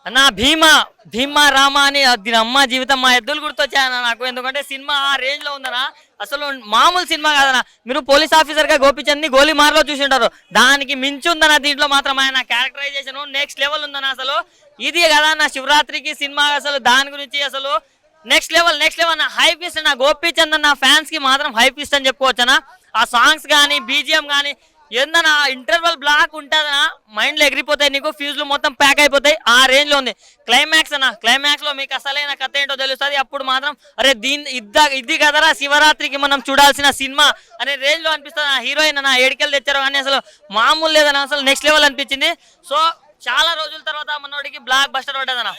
అన్న భీమా భీమా రామ అని దీని అమ్మ జీవితం మా ఎద్దులు గుర్తొచ్చాయన్న నాకు. ఎందుకంటే సినిమా ఆ రేంజ్ లో ఉందనా, అసలు మామూలు సినిమా కాదన్న. మీరు పోలీస్ ఆఫీసర్ గా గోపిచంద్ గోలీమార్లో చూసింటారు, దానికి మించి ఉందన్న దీంట్లో మాత్రం. ఆయన క్యారెక్టరైజేషన్ నెక్స్ట్ లెవెల్ ఉందన్న. అసలు ఇది కదా అన్న శివరాత్రికి సినిమా, అసలు దాని గురించి అసలు నెక్స్ట్ లెవెల్ అన్న. హైప్ ఇస్ట్ అన్న గోపిచంద్ అన్న ఫ్యాన్స్ కి మాత్రం హైప్ ఇస్ట్ అని చెప్పుకోవచ్చు అన్న. ఆ సాంగ్స్ కానీ బీజిఎం కానీ ఏందన్నా ఇంటర్వల్ బ్లాక్ ఉంటుందన్నా, మైండ్లో ఎగిరిపోతాయి, నీకు ఫ్యూజ్లు మొత్తం ప్యాక్ అయిపోతాయి. ఆ రేంజ్ లో ఉంది క్లైమాక్స్ అన్న. క్లైమాక్స్ లో మీకు అసలైన కథ ఏంటో తెలుస్తుంది. అప్పుడు మాత్రం అరే ఇది కదరా శివరాత్రికి మనం చూడాల్సిన సినిమా అనే రేంజ్ లో అనిపిస్తుంది. హీరోయిన్ అన్న ఏడికెళ్ళి తెచ్చారో కానీ అసలు మామూలు లేదన్న, అసలు నెక్స్ట్ లెవెల్ అనిపించింది. సో చాలా రోజుల తర్వాత మనోడికి బ్లాక్ బస్టర్ పడ్డదన్న.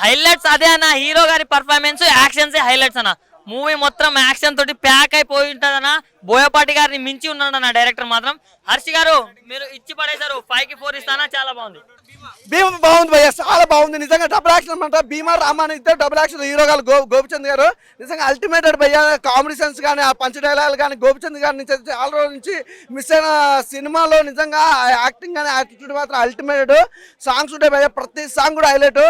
హైలైట్స్ అదే అన్న, హీరో గారి పర్ఫార్మెన్స్ యాక్షన్స్ హైలైట్స్ అన్న. మూవీ మొత్తం యాక్షన్ తోటి ప్యాక్ అయిపోయి ఉంటుందన్న. బోయపాటి గారిని మించి ఉన్నాడు అన్న డైరెక్టర్ మాత్రం. హర్షి గారు మీరు ఇచ్చి పడేశారు, 5కి 4 ఇస్తానా. చాలా బాగుంది. భీమా బాగుంది భయ్య, చాలా బాగుంది నిజంగా. డబుల్ యాక్షన్ అనమాట. భీమా రామాని ఇద్దరు డబుల్ యాక్షన్ హీరో గారు గోపిచంద్ గారు నిజంగా అల్టిమేటెడ్ భయ్య. కామెడీ సెన్స్ కానీ ఆ పంచ డైలాగ్ కానీ గోపిచంద్ గారి నుంచి చాలా రోజుల నుంచి మిస్ అయిన సినిమాలో నిజంగా యాక్టింగ్ కానీ యాటిట్యూడ్ మాత్రం అల్టిమేటెడ్. సాంగ్స్ ఉంటాయి భయ్య, ప్రతి సాంగ్ కూడా హైలైట్.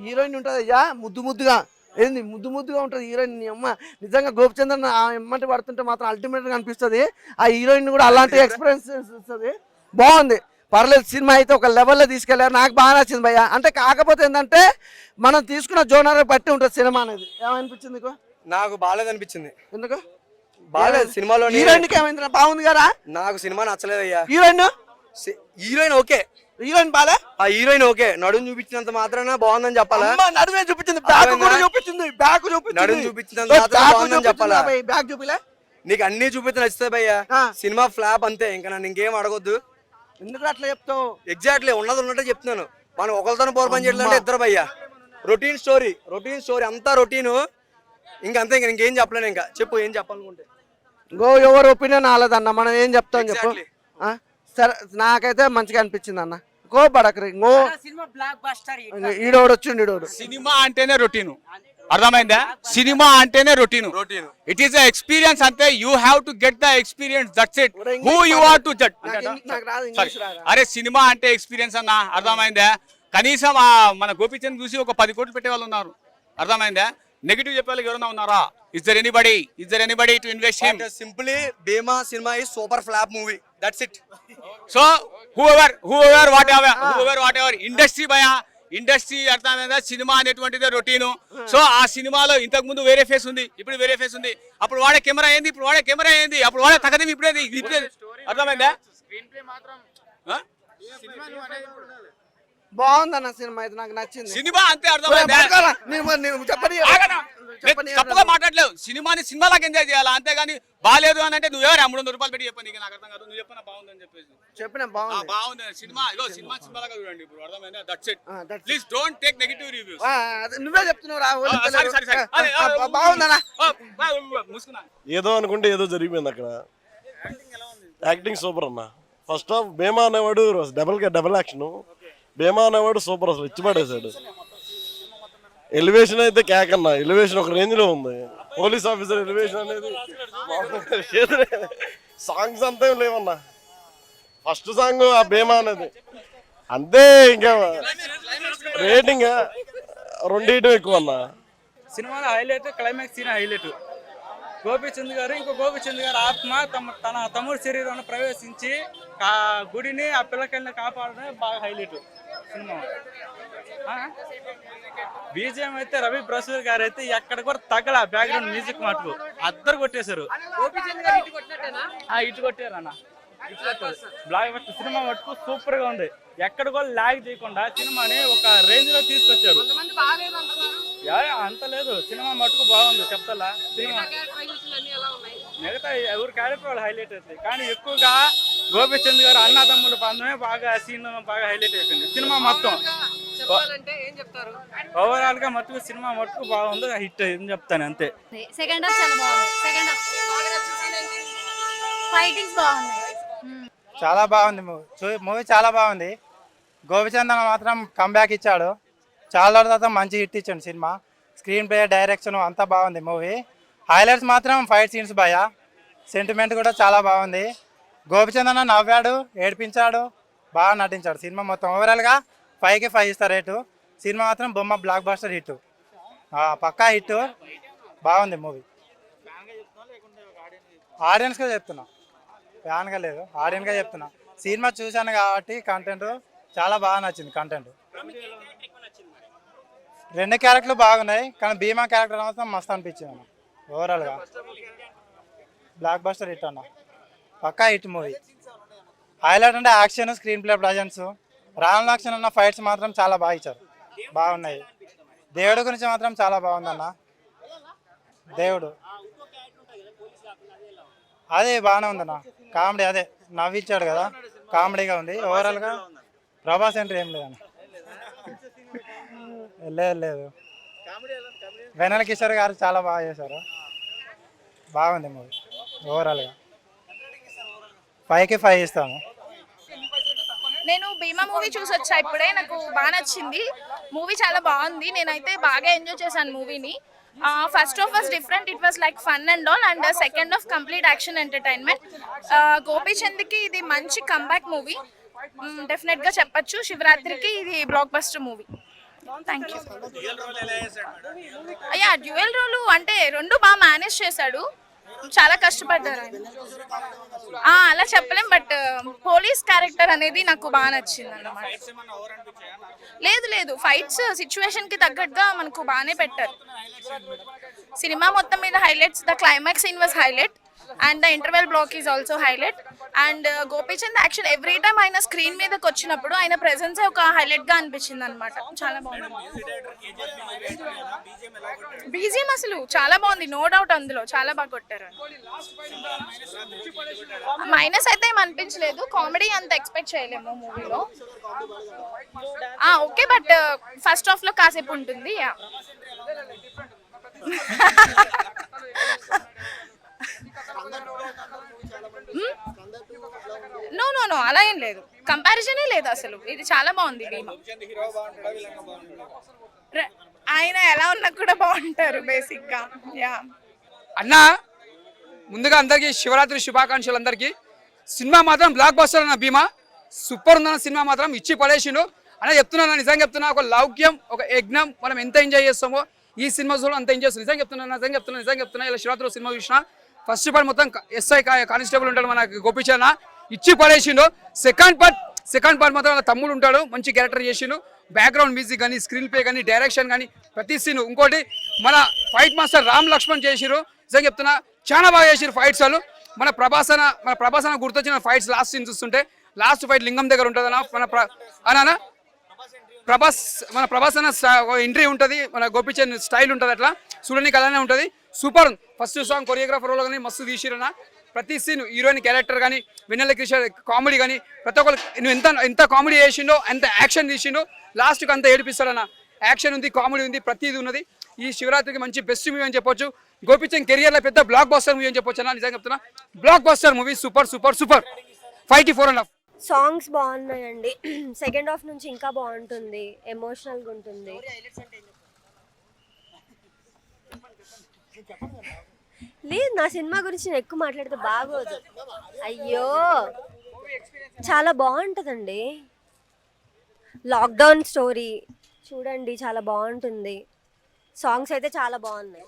హీరోయిన్ ఉంటుంది అయ్యా ముద్దుగా ఏంది ముద్దుగా ఉంటుంది హీరోయిన్. అమ్మ నిజంగా గోపిచంద్ ఆ ఎమ్మంటి పడుతుంటే మాత్రం అల్టిమేట్గా అనిపిస్తుంది. ఆ హీరోయిన్ కూడా అలాంటి ఎక్స్పీరియన్స్ ఇస్తుంది. బాగుంది, పర్లేదు. సినిమా అయితే ఒక లెవెల్లో తీసుకెళ్ళారు, నాకు బాగా నచ్చింది భయ్య. అంటే కాకపోతే ఏంటంటే మనం తీసుకున్న జోనర్ బట్టి ఉంటుంది సినిమా అనేది. ఏమనిపించింది నీకు? నాకు బాగాలేదు అనిపించింది. ఎందుకు బాగాలేదు? సినిమాలో హీరోయిన్కి ఏమైంది? బాగుంది కదా. నాకు సినిమా నచ్చలేదు అయ్యా. హీరోయిన్ ఓకే, హీరోయిన్ బాగా. ఆ హీరోయిన్ ఓకే, నడుము చూపించినంత మాత్రాన బాగుందని చెప్పాలా? నడుమే చూపించింది, బ్యాక్ కూడా చూపించింది, బ్యాక్ చూపించింది, నడుము చూపించినంత మాత్రాన బాగుందని చెప్పాలా? బ్యాక్ చూపిలే. నీకు అన్ని చూపిస్తే నచ్చుతాయి భయ్యా. సినిమా ఫ్లాప్ అంతే, ఇంకా నన్ను ఇంకేం అడగొద్దు. ఎందుకు అట్లా చెప్తావు? ఎగ్జాక్ట్లీ ఉన్నది ఉన్నట్టే చెప్తున్నాను. మనం ఒకరితో పోర్ పని చేయాలంటే ఇద్దరు భయ్యా. రొటీన్ స్టోరీ అంతా రొటీను. ఇంకంతే, ఇంకేం చెప్పలేను. ఇంకా చెప్పు ఏం చెప్పాలనుకుంటే. ఎవరు ఒపీనియన్ ఆలేదన్న, మనం ఏం చెప్తాం చెప్పు. సరే నాకైతే మంచిగా అనిపించింది అన్న. ఈడోడు వచ్చిండు. సినిమా అంటేనే రొటీను, అర్థమైందా? సినిమా అంటేనే రొటీను. ఇట్ ఈస్ ఎక్స్పీరియన్స్ అంతే. You have to get the experience, that's it. Who you are to judge. అరే సినిమా అంటే ఎక్స్పీరియన్స్ అన్న, అర్థమైందా? కనీసం మన గోపిచంద్ చూసి ఒక 10 కోట్లు పెట్టే వాళ్ళు ఉన్నారు, అర్థమైందా? నెగిటివ్ చెప్పే వాళ్ళు ఎవరైనా ఉన్నారా? Is there anybody to invest him? Simply Bhimaa సినిమా is super flop movie, that's it. So whoever whatever industry భయ, ఇండస్ట్రీ అర్థమైందా? సినిమా అనేటువంటిదే రొటీను. సో ఆ సినిమాలో ఇంతకు ముందు వేరే ఫేస్ ఉంది, ఇప్పుడు వేరే ఫేస్ ఉంది. అప్పుడు వాడే కెమెరా ఏంది, ఇప్పుడు వాడే కెమెరా ఏంది, అప్పుడు వాడే తగ్గది, ఇప్పుడేది, అర్థమైందా? బాగుందన్న సినిమా అయితే, నాకు నచ్చింది సినిమా అంతే, అర్థమైందా? తప్పుగా మాట్లాడలేవు. సినిమాలాగా ఎంజాయ్ చేయాలా, అంతేగాని బాగాలేదు అని అంటే నువ్వెవరు 300 రూపాయలు పెట్టి చెప్పండి. నాకు అర్థం కాదు, నువ్వు చెప్పినా బాగుందని చెప్పేసి చెప్పిన బాగుంది. సినిమాలాగా చూడండి ఇప్పుడు, అర్థమైందా? That's it. Please don't take negative reviews. నువ్వే చెప్తున్నావు. బాగుందన్న. ఏదో అనుకుంటే ఏదో జరిగిపోయింది అక్కడ. యాక్టింగ్ సూపర్ అన్న. ఫస్ట్ హాఫ్ భీమా అనేవాడు డబుల్ యాక్షన్. భీమా అనేవాడు సూపర్, అసలు ఇచ్చి పడేశాడు. ఎలివేషన్ అయితే కేక్ అన్న, ఎలివేషన్ ఒక రేంజ్ లో ఉంది. పోలీస్ ఆఫీసర్ ఎలివేషన్ అనేది సాంగ్స్ అంతా లేవన్నా. ఫస్ట్ సాంగ్ ఆ భీమా అనేది అంతే. ఇంకా రేటింగ్ 2 ఎక్కువ అన్న. సినిమాలో highlight climax scene highlight. Gopichand గారు ఆత్మ తన తమ్ముడు శరీరంలో ప్రవేశించి ఆ గుడిని ఆ పిల్లకాయలని కాపాడడమే బాగా హైలైట్ సినిమా. బీజిఎం అయితే రవి ప్రసూర్ గారు అయితే ఎక్కడ కూడా తగ్గల, బ్యాక్గ్రౌండ్ మ్యూజిక్ మటుకు అద్దరు కొట్టేశారు. ఇటు కొట్టారు అన్న, బ్లాక్ బస్టర్ సినిమా మటుకు సూపర్ గా ఉంది. ఎక్కడ కూడా ల్యాగ్ చేయకుండా సినిమాని ఒక రేంజ్ లో తీసుకొచ్చారు. అంత లేదు, సినిమా మటుకు బాగుంది చెప్తా. సినిమా మిగతా ఎవరి క్యారెక్టర్ వాళ్ళు హైలైట్ అవుతాయి, కానీ ఎక్కువగా గోపిచంద్ గారు అన్నదమ్ముల బంధమే బాగా సీన్ బాగా హైలైట్ అయిపోయింది. సినిమా మొత్తం ఓవరాల్ గా మటుకు సినిమా మటుకు బాగుంది, హిట్ అయింది చెప్తాను అంతే. సెకండ్ హాఫ్ చాలా బాగుంది. సెకండ్ హాఫ్ ఫైటింగ్స్ బాగున్నాయి. చాలా బాగుంది మూవీ చాలా బాగుంది. గోపిచంద్ మాత్రం కంబ్యాక్ ఇచ్చాడు. చాలా తర్వాత మంచి హిట్ ఇచ్చాడు సినిమా. స్క్రీన్ ప్లే, డైరెక్షన్ అంతా బాగుంది మూవీ. హైలైట్స్ మాత్రం ఫైట్ సీన్స్ భయ. సెంటిమెంట్ కూడా చాలా బాగుంది. గోపిచంద్ నవ్వాడు, ఏడిపించాడు, బాగా నటించాడు. సినిమా మొత్తం ఓవరాల్గా 5కి 5 ఇస్తారు రేటు. సినిమా మాత్రం బొమ్మ బ్లాక్ బస్టర్ హిట్, పక్కా హిట్. బాగుంది మూవీ. ఆడియన్స్గా చెప్తున్నా, ఫ్యాన్గా లేదు, ఆడియన్స్గా చెప్తున్నా. సినిమా చూశాను కాబట్టి కంటెంట్ చాలా బాగా నచ్చింది. కంటెంట్ రెండు క్యారెక్టర్లు బాగున్నాయి, కానీ భీమా క్యారెక్టర్ మాత్రం మస్తు అనిపించింది అన్న. ఓవరాల్గా బ్లాక్ బస్టర్ హిట్ అన్న, పక్కా హిట్ మూవీ. హైలైట్ అంటే action, screenplay presence, Ram Laxman అన్న ఫైట్స్ మాత్రం చాలా బాగా ఇచ్చారు, బాగున్నాయి. దేవుడి గురించి మాత్రం చాలా బాగుందన్న. దేవుడు అదే బాగానే ఉందన్న, కామెడీ అదే నవ్విచ్చాడు కదా, కామెడీగా ఉంది. ఓవరాల్గా ప్రభాస్ ఎంట్రీ ఏం లేదన్న, లేదు. వెన్నెల కిషోర్ గారు చాలా బాగా చేశారు, బాగుంది మూవీ. ఓవరాల్గా 5కి 5 ఇస్తాము. నేను భీమా మూవీ చూసి వచ్చా ఇప్పుడే, నాకు బాగా నచ్చింది. మూవీ చాలా బాగుంది, నేనైతే బాగా ఎంజాయ్ చేశాను మూవీని. First half was different, it was like fun and all, and second half complete action entertainment. గోపీచంద్కి ఇది మంచి కంబ్యాక్ మూవీ, డెఫినెట్గా చెప్పచ్చు. శివరాత్రికి ఇది blockbuster movie. Thank you. అయ్యా డ్యూయల్ రోలు అంటే రెండు బాగా మేనేజ్ చేశాడు, చాలా కష్టపడ్డారు ఆయన. అలా చెప్పలేం, బట్ పోలీస్ క్యారెక్టర్ అనేది నాకు బాగా నచ్చింది అన్నమాట. లేదు, ఫైట్స్ సిచ్యువేషన్ కి తగ్గట్టుగా మనకు బాగానే పెట్టారు. సినిమా మొత్తం మీద highlights, the climax scene was highlight and the interval block is also highlight. And Gopichand action every time ఆయన స్క్రీన్ మీదకి వచ్చినప్పుడు ఆయన ప్రెజెన్స్ ఒక హైలైట్ గా అనిపించింది అనమాట. చాలా బాగుంది బీజిఎం, అసలు చాలా బాగుంది, నో డౌట్. అందులో చాలా బాగా కొట్టారు. మైనస్ అయితే ఏం అనిపించలేదు, కామెడీ అంత ఎక్స్పెక్ట్ చేయలేము మూవీలో. ఓకే, బట్ ఫస్ట్ హాఫ్ లో కాసేపు ఉంటుంది. నో అలా ఏం లేదు, కంపారిజనే లేదు అసలు. ఇది చాలా బాగుంది భీమా. ఆయన ఎలా ఉన్నా కూడా బాగుంటారు బేసిక్ గా. అన్నా ముందుగా అందరికీ శివరాత్రి శుభాకాంక్షలు. అందరికీ సినిమా మాత్రం బ్లాక్ బస్టర్ అన్న. భీమా సూపర్ ఉందన్న, సినిమా మాత్రం ఇచ్చి పడేసిండు అన్న. చెప్తున్నా, నిజంగా చెప్తున్నా, ఒక లౌక్యం, ఒక యజ్ఞం మనం ఎంత ఎంజాయ్ చేస్తామో ఈ సినిమా చూడ అంత ఎంజాయ్ చేస్తాం. నిజంగా చెప్తున్నా ఇలా శివరాత్రి సినిమా చూసిన ఫస్ట్ పార్ట్ మొత్తం ఎస్ఐ కానిస్టేబుల్ ఉంటాడు మన గోపిచంద్, ఇచ్చి పడేసిండు. సెకండ్ పార్ట్ మాత్రం వాళ్ళ తమ్ముడు ఉంటాడు, మంచి క్యారెక్టర్ చేసిండు. బ్యాక్గ్రౌండ్ మ్యూజిక్ కానీ, స్క్రీన్ ప్లే కానీ, డైరెక్షన్ కానీ, ప్రతి సీన్. ఇంకోటి మన ఫైట్ మాస్టర్ రామ్ లక్ష్మణ్ చేసిరు, నిజంగా చెప్తున్నా చాలా బాగా చేసిరు ఫైట్స్. వాళ్ళు మన ప్రభాసన గుర్తొచ్చిన ఫైట్స్ లాస్ట్ సీన్ చూస్తుంటే, లాస్ట్ ఫైట్ లింగం దగ్గర ఉంటుంది అన్న. ప్రభాస్ అన్న ఎంట్రీ ఉంటుంది, మన గోపిచంద్ స్టైల్ ఉంటుంది, అట్లా చూడడానికి అలానే ఉంటుంది. Super. First song choreographer role కానీ మస్తు తీసిరన్న. ప్రతి సీన్ హీరోయిన్ క్యారెక్టర్ కానీ, వెన్నెల కిషోర్ కామెడీ కానీ, ప్రతి ఒక్కరు నువ్వు ఎంత కామెడీ చేసిండో, ఎంత యాక్షన్ తీసిండో, లాస్ట్కి అంత ఏడిపిస్తాడన్న. యాక్షన్ ఉంది, కామెడీ ఉంది, ప్రతిదీ ఉన్నది. ఈ శివరాత్రికి మంచి బెస్ట్ మూవీ అని చెప్పొచ్చు. గోపిచంద్ కెరియర్లో పెద్ద బ్లాక్ బస్టర్ మూవీ అని చెప్పొచ్చు అన్న. నిజంగా చెప్తున్నా, బ్లాక్ బస్టర్ మూవీ. సూపర్ 5కి 4.5. సాంగ్స్ బాగున్నాయండి. సెకండ్ హాఫ్ నుంచి ఇంకా బాగుంటుంది, ఎమోషనల్గా ఉంటుంది. లేదు, నా సినిమా గురించి నేను ఎక్కువ మాట్లాడితే బాగోదు. అయ్యో, చాలా బాగుంటుందండి. లాక్డౌన్ స్టోరీ చూడండి, చాలా బాగుంటుంది. సాంగ్స్ అయితే చాలా బాగున్నాయి.